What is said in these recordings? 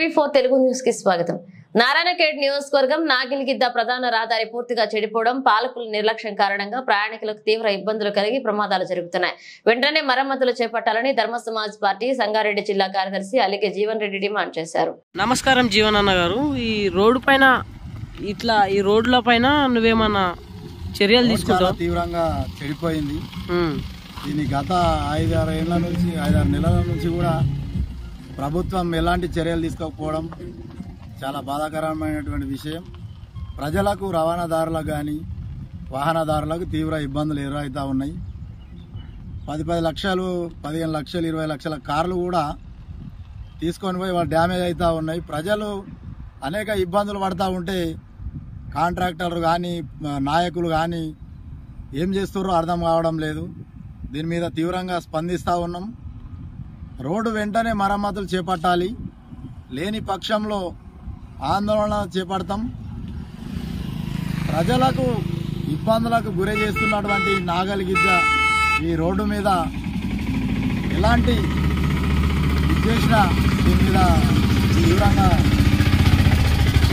టీవీ4 Telugu news కి స్వాగతం. నారాయణఖేడ్ నియోజకవర్గం నాగిలిగిద్ద ప్రధాన రహదారి పూర్తిగా చెడిపోవడం, పాలకుల నిర్లక్ష్యం కారణంగా ప్రయాణికులకు తీవ్ర ఇబ్బందులు కలిగి ప్రమాదాలు జరుగుతున్నాయి. వెంటనే మరమ్మతులు చేపట్టాలని ధర్మ సమాజ్ పార్టీ సంగారెడ్డి జిల్లా కార్యదర్శి అలిగే జీవన్ రెడ్డి డిమాండ్ చేశారు. నమస్కారం జీవన్ అన్న గారు, ఈ రోడ్డు పైన ఈ రోడ్ల పైన నువ్వేమన్నా చర్యలు తీసుకుంటావు? తీవ్రంగా చెడిపోయింది. దీని గత 5-6 నెలల నుంచి కూడా ప్రభుత్వం ఎలాంటి చర్యలు తీసుకోకపోవడం చాలా బాధాకరమైనటువంటి విషయం. ప్రజలకు, రవాణాదారులకు కానీ వాహనదారులకు తీవ్ర ఇబ్బందులు ఎదురవుతూ ఉన్నాయి. 10 లక్షలు, 15 లక్షలు, 20 లక్షల కార్లు కూడా తీసుకొని పోయి వాళ్ళు డ్యామేజ్ అవుతూ ఉన్నాయి. ప్రజలు అనేక ఇబ్బందులు పడుతూ ఉంటే కాంట్రాక్టర్లు కానీ నాయకులు కానీ ఏం చేస్తారో అర్థం కావడం లేదు. దీని మీద తీవ్రంగా స్పందిస్తూ ఉన్నాం. రోడ్డు వెంటనే మరమ్మతులు చేపట్టాలి, లేని పక్షంలో ఆందోళన చేపడతాం. ప్రజలకు ఇబ్బందులకు గురి చేస్తున్నటువంటి నాగలిగిద్ద ఈ రోడ్డు మీద ఎలాంటి చేసినా దీని మీద తీవ్రంగా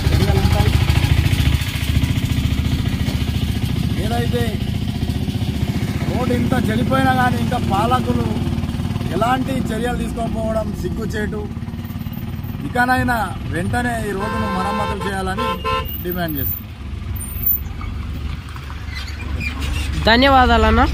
చర్యలు ఉంటాయి. ఏదైతే రోడ్డు ఇంత చెడిపోయినా కానీ ఇంకా పాలకులు ఎలాంటి చర్యలు తీసుకోకపోవడం సిగ్గుచేటు. ఇకనైనా వెంటనే ఈ రోడ్డును మరమ్మతులు చేయాలని డిమాండ్ చేస్తాం. ధన్యవాదాలన్నా.